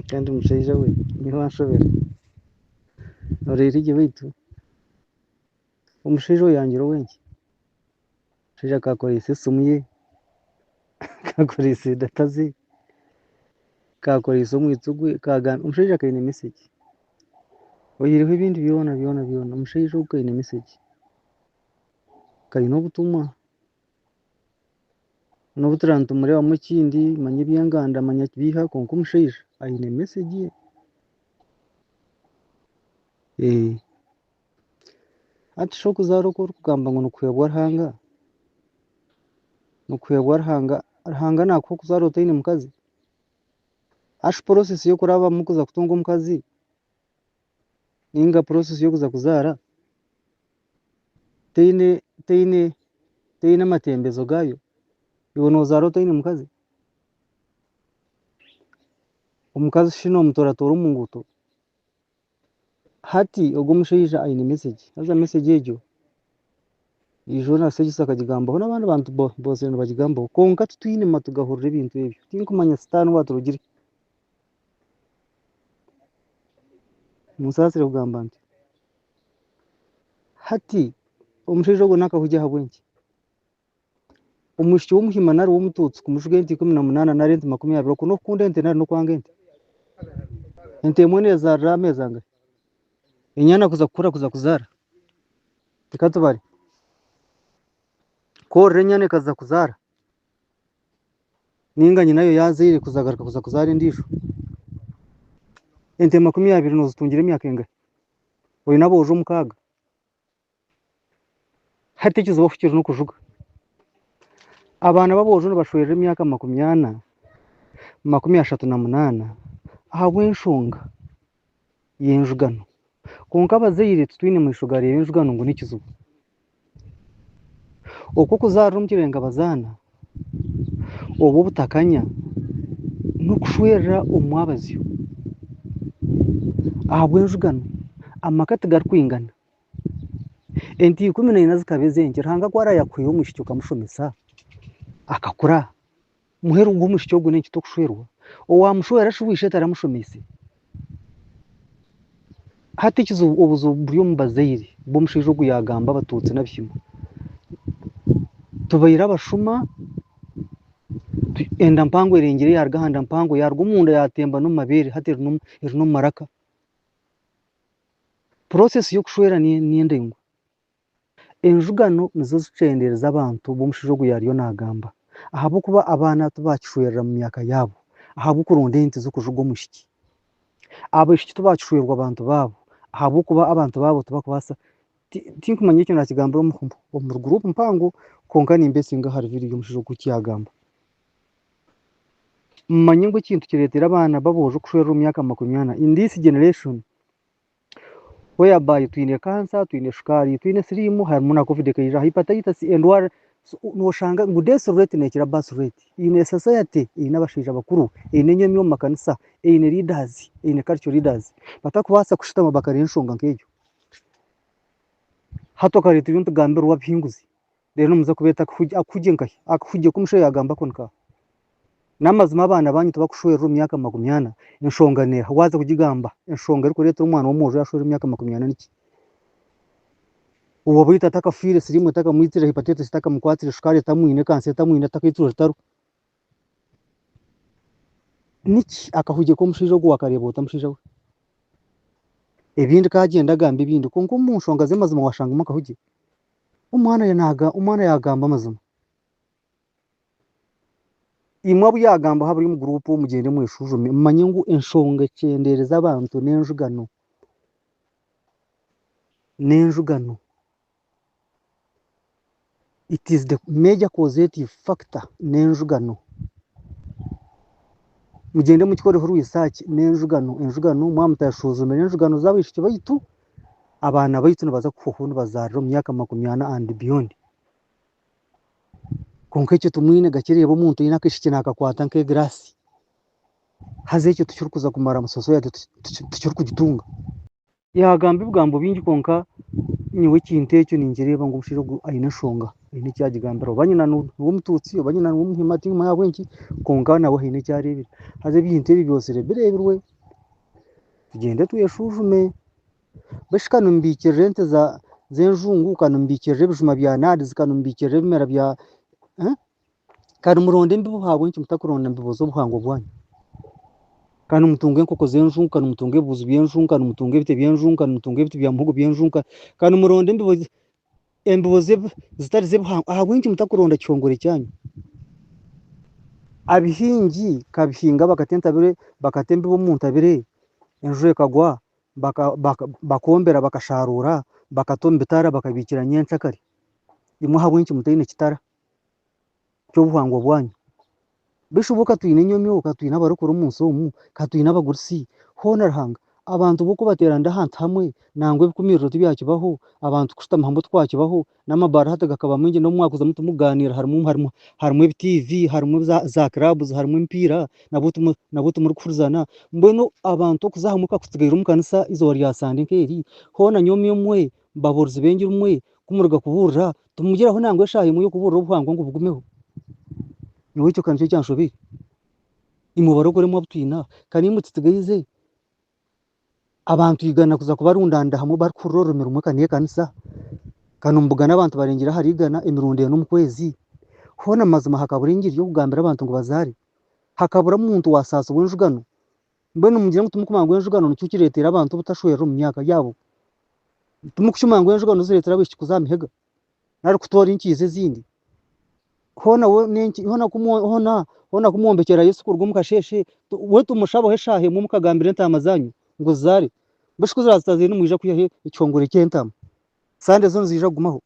kandi umushaija we niho anshobera orero igye baitu omushaija oyo yangira wenki omushaija akakoreisa esimu ye kakoreisa data ze kakoreisa omwito gwe kagamba omushaija kaine message oyireho ebindi byona omushaija ogu kaine message kaine obutumwa n'obutura nitumureebamu ekindi manya eby'enganda manya biiha konka omushaija aine message ye hati sh'okuzaara oku orikugamba ngu nikuhebwa Ruhanga naakuha okuzaara otaine mukazi hashi process y'okurabamu kuza kutunga omukazi ninga process y'okuza kuzaara teine amatembezo gaayo iwe noozaara otaine mukazi omukazi shi noomutoratora omu nguuto hati ogwo omushaija aine message haza message egyo ijoro nasegisa akagigambaho n'abandi bantu boona nibagigambaho konka titwine tugahurira ebintu ebyo tinkumanya sitaani waaturugire munsaasire kugamba nti hati omushaija ogwo nakahugi ahabwenki omwishiki w'omuhima nari w'omutuutsi kumushuga ente 18 nari ente 20 oku n'okukunda ente nari n'okwanga ente emwe neezaarira ameezi angahe enyana kuza kuzaara tikatubare korora enyana ekaza kuzaara ninga nyinayo yazaire kuzagaruka kuza kuzaara endiijo ente 20 noozitungira emyaka engahe oine aboojo 6 hati ekizibu ahu kiri n'okujuga abaana b'aboojo nibashwerera emyaka 40 38 ahabw'enshonga y'enjugano konka abazaire titwine maisho gareeba enjugano ngu n'ekizibu okwokuzaarira omu kirenga bazaana oba obutakanya n'okushwerera omu mwabazyo ahabw'enjugano amaka tigarikwingana ente 14 zikaba ez'enki Ruhanga gwara yakuha omwishiki okamushomesa akakura muheru gw'omwishiki ogwo n'enki tokushwerwa owamushwera shi wishe taramushomese hati ekizibu obuzibu buri omu bazaire b'omushaija ogu yagamba abatuutsi n'abihima tubaire abashuma enda mpango erengire yaruga ahanda mpango yaruga omunda yatemba n'omu mabeere hati eri n'omu maraka process y'okushwera n'endengwa enjugano nizo zicendereza abantu b'omushaija ogu yariyo nagamba ahabw'okuba abaana tibakishwerera mu myaka yaabo ahabw'okuronda ente z'okujuga omwishiki abaishiki tibakishwerwa abantu baabo ahabw'okuba abantu baabo tibakubaasa tinkumanya ekyo nakigambira omu group mpango konka nimbesinga hari video y'omushaija ogu kyagamba mmanye ngu ekintu kireetera abaana b'aboojo kushwerera omu myaka 40 in this generation whereby twine cancer twine shukaari twine siriimu harimu na covid kaija hepatitis endwara noshanga ngu death rate nekira birth rate ine society ine abashaija bakuru ine enyomi omu makanisa ine leaders ine cultural leaders batakubaasa kushitama bakari enshonga nk'egyo hati okareeta ebyo nitugambirwa bihinguzi rero muza kubeeta akuhugye nkahi akuhugye k'omushaija yagambako nkaha n'amazima abaana banyu tibakushwerera omu myaka 40 enshonga neha waaza kugigamba enshonga erikureetera omwana w'omwojo yashwerera emyaka 40 niki owabaire atakafiire siriimu etakamwitire hepatitis etakamukwatire shukaari etamwine kansa etamwine atakaitire rutaro niki akahugi k'omushaija ogu wakareeba ota mushaija we ebindi kagenda agamba ebindi konka omu nshonga z'amazima washangamu akahugi omwana yagamba amazima imwe abu yagamba haburi mu group mugende mweshujume mmanye ngu enshonga ecendereza abantu n'enjugano it is the major causative factor n'enjugano mugende mukikoreho research n'enjugano mwamutashuzumira enjugano z'abaishiki baitu abaana baitu nibaza kuhoho nibazaarira omu myaka 40 and beyond konka ekyo tumwine gakireeba omuntu aine akaishiki nakakwata nk'egirasi haza ekyo tukirikuza kumara mu society tukirikugitunga yagamba ebigambo bingi konka nyowe ekintu ekyo ninkireeba ngu omushaija ogu aine ensonga haine ekyagigambira oba nyina n'ow'omututsi oba nyina n'ow'omuhima tingima yahabwenki konka nabo haine ekyareebire haza ebintu ebi byosire bireebirwe tugende tweshuujume baitu kanu mbiikirira ente z'enjungu kanu mbiikirira ebijuma bya nads kanu mbiikirira ebimera bya kanu muronde embibo habwenki mutakuronda embibo z'obuhangwa bwanyu kanu mutunge enkoko z'enjungu kanu mutunge ebibuzi by'enjungu kanu mutunge ebiti by'enjungu kanu mutunge ebiti bya muhogo by'enjungu kanu muronde embibo zitari z'ebuhangwa ahabwenki mutakuronda kihongore kyanyu abihingi kabihinga bakata embibo mu ntabire enjura ekagwa bakombera bakasharuura bakata omu bitara bakabiikira nyenkyakare imwe ahabwenki mutaine kitara ky'obuhangwa bwanyu bishoboka twine enyomyo katwine abarokore omu nsi omu katwine abagurisi hoona Ruhanga abantu b'okubateeranira ahantu hamwe nangwa ebikumiriro tibyakibaho abantu kushutama hamwe twakibaho n'amabara hati gakaba maingi n'omwakuza muti mukugaaniira harimu ebi-TV harimu za clubs harimu emipiira nabwo timurikuhurizana mbwenu abantu okuza hamwe kakusigaire omu kanisa izooba rya Sande nk'eri hoona nyomyo omwe babuurizi bengi rumwe kumuruga kubuurira tumugiraho nangwa eshaaha imwe y'okubuurira obuhangwa ngu bugumeho nyowe ekyo kanikyo kyanshobire imwe barokore mwabutwina kandi imwe tutigaize abantu igana kuza kubarundanda hamwe barikuhurira orurimi rumwe kanu ekanisa kanu mubugana abantu barengyera ahari igana emirundi ena omu kwezi hoona mazima hakabura engiri y'okugambira abantu ngu bazaare hakabura muntu wasaasibwa enjugano mbwenu mugira ngu timukumanya ngu enjugano nikyo kireetera abantu obutashwerera omu myaka yaabo timukushemanga ngu enjugano zireetera abaishiki kuza aha mihega nari kutwara enkiizi ezindi hoona kumwombekera Yesu kuruga omu kasheshe we tumushabaho eshaaha emwe mukagambira entaama zanyu ngo zizaare baitu kuzira zitazaire nimwija kwihaho ekihongore ky'entaama Sande zo niziija kugumaho